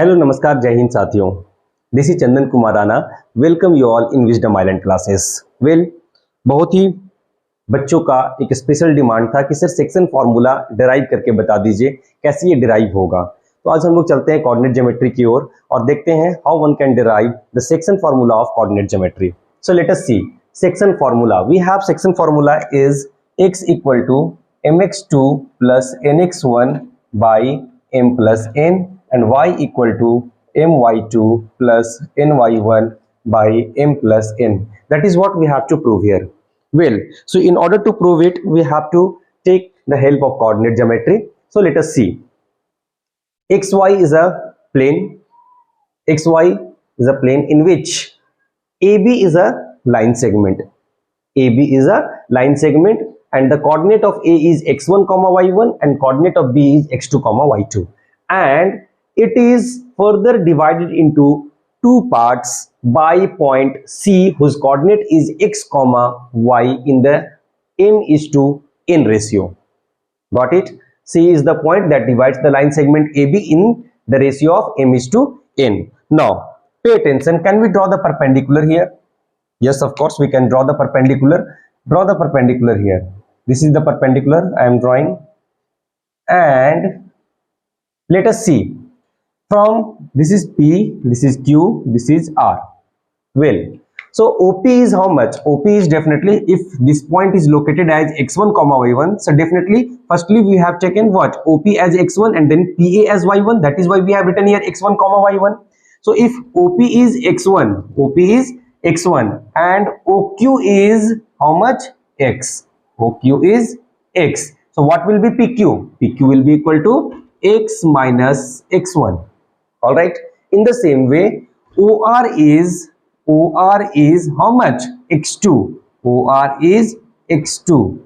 Hello नमस्कार जय हिंद साथियों। This is Chandan Kumar Rana. Welcome you all in wisdom island classes. बहुत ही बच्चों का एक स्पेशल डिमांड था कि सर सेक्शन फार्मूला डिराइव करके बता दीजिए कैसे ये डिराइव होगा। तो आज हम लोग चलते हैं कोऑर्डिनेट ज्योमेट्री की ओर और देखते हैं how one can derive the section formula of coordinate geometry. So let us see section formula. We have section formula is x equal to mx2 plus nx1 by m plus n and y equal to my2 plus ny1 by m plus n. That is what we have to prove here. So in order to prove it, we have to take the help of coordinate geometry. So let us see. xy is a plane. xy is a plane in which AB is a line segment. AB is a line segment and the coordinate of A is x1 comma y1 and coordinate of B is x2 comma y2, and it is further divided into two parts by point C whose coordinate is x comma y in the m is to n ratio. Got it? C is the point that divides the line segment AB in the ratio of m is to n. Now pay attention. Can we draw the perpendicular here? Yes, of course we can draw the perpendicular. Draw the perpendicular here. This is the perpendicular I am drawing, and let us see from this is P, this is Q, this is R. So OP is how much? OP is definitely, if this point is located as x1 comma y1, so definitely firstly we have taken what? OP as x1 and then PA as y1. That is why we have written here x1 comma y1. So if OP is x1, OP is x1 and OQ is how much? X. OQ is x. So what will be PQ? PQ will be equal to x minus x1. All right. In the same way, OR is how much? X2. OR is x2.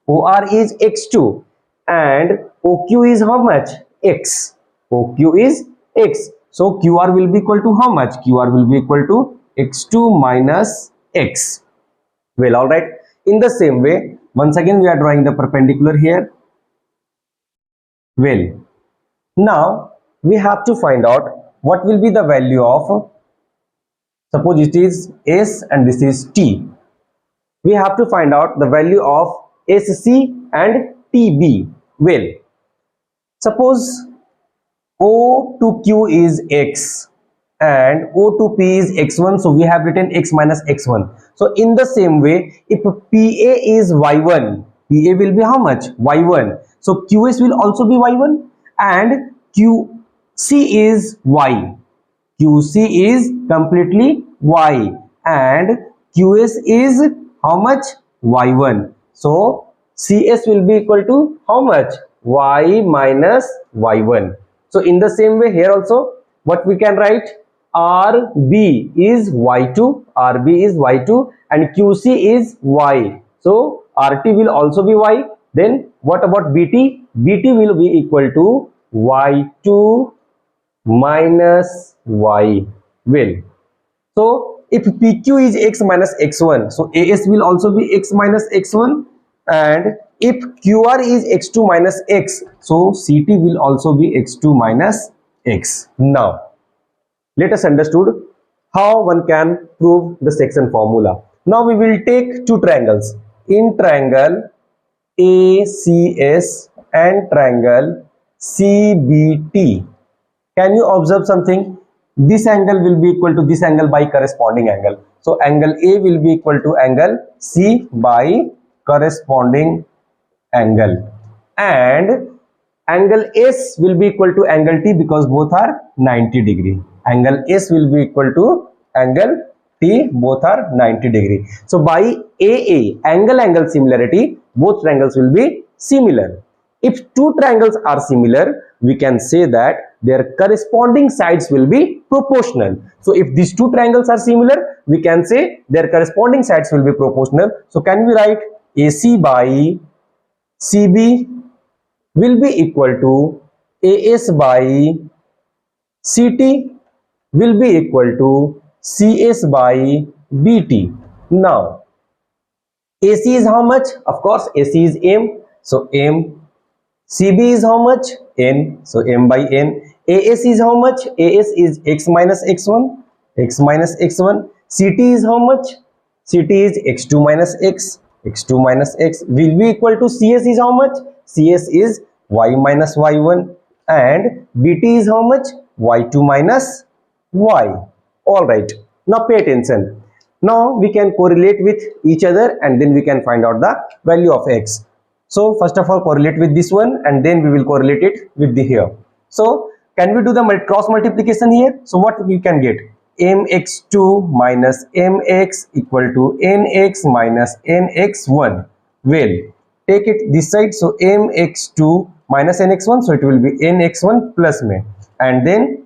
OR is x2 and OQ is how much? X. OQ is x. So QR will be equal to how much? QR will be equal to x2 minus x. All right. In the same way, once again we are drawing the perpendicular here. Now we have to find out what will be the value of, suppose it is S and this is T. We have to find out the value of SC and TB. Suppose O to Q is x and O to P is x1, so we have written x minus x1. So in the same way, if PA is y1, PA will be how much? Y1. So QS will also be y1 and QC is y. QC is completely y and QS is how much? Y1. So CS will be equal to how much? Y minus y1. So in the same way here also, what we can write? RB is y2, RB is y2 and QC is y. So RT will also be y. Then what about BT? BT will be equal to y2 minus y. So if PQ is x minus x1, so AS will also be x minus x1, and if QR is x2 minus x, so CT will also be x2 minus x. Now let us understood how one can prove the section formula. Now we will take two triangles. In triangle ACS and triangle CBT. Can you observe something? This angle will be equal to this angle by corresponding angle. So angle A will be equal to angle C by corresponding angle, and angle S will be equal to angle T because both are 90 degree. Angle S will be equal to angle T, both are 90 degree. So by AA, angle similarity, both triangles will be similar. If two triangles are similar, we can say that their corresponding sides will be proportional. So if these two triangles are similar, we can say their corresponding sides will be proportional. So can we write AC by CB will be equal to AS by CT will be equal to CS by BT. Now AC is how much? Of course AC is M, so M. CB is how much? N, so M by N. AS is how much? AS is x minus x1, x minus x1. CT is how much? CT is x2 minus x, x2 minus x will be equal to CS is how much? CS is y minus y1, and BT is how much? y2 minus y. All right, now pay attention. Now we can correlate with each other and then we can find out the value of x. So first of all, correlate with this one and then we will correlate it with the here. So can we do the cross multiplication here? So what we can get? mx2 minus mx equal to nx minus nx1. Well, take it this side. So mx2 minus nx1. So it will be nx1 plus me. And then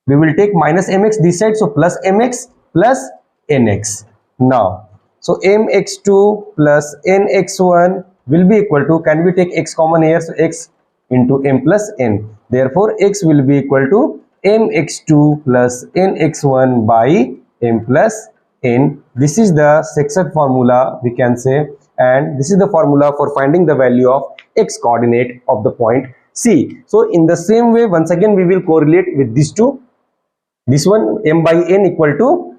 we will take minus mx this side. So plus mx plus nx. Now, so mx2 plus nx1 will be equal to, can we take x common here? So x into m plus n. Therefore, x will be equal to mx2 plus nx1 by m plus n. This is the section formula we can say, and this is the formula for finding the value of x coordinate of the point C. So in the same way, once again we will correlate with these two. This one, m by n equal to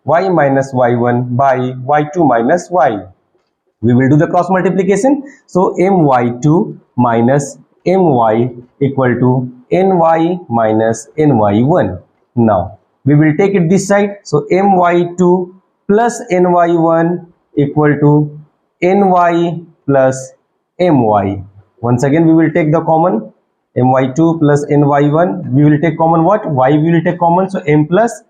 y minus y1 by y2 minus y. We will do the cross multiplication. So my2 minus my equal to ny minus ny1. Now we will take it this side. So my2 plus ny1 equal to ny plus my. Once again we will take the common. my2 plus ny1, we will take common what? Y we will take common, so m plus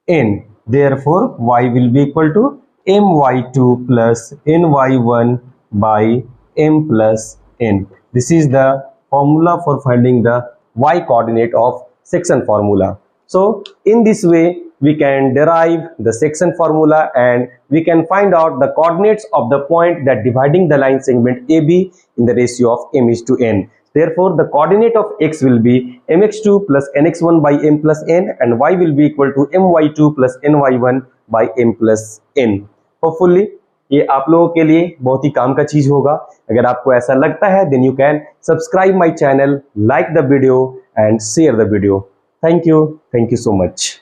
n. Therefore y will be equal to my2 plus ny1 by m plus n. This is the formula for finding the y coordinate of section formula. So in this way we can derive the section formula and we can find out the coordinates of the point that dividing the line segment AB in the ratio of m is to n. Therefore, the coordinate of x will be mx2 plus nx1 by m plus n and y will be equal to my2 plus ny1 by m plus n. Hopefully, ये आप लोगों के लिए बहुत ही काम का चीज होगा. अगर आपको ऐसा लगता है, then you can subscribe my channel, like the video and share the video. Thank you so much.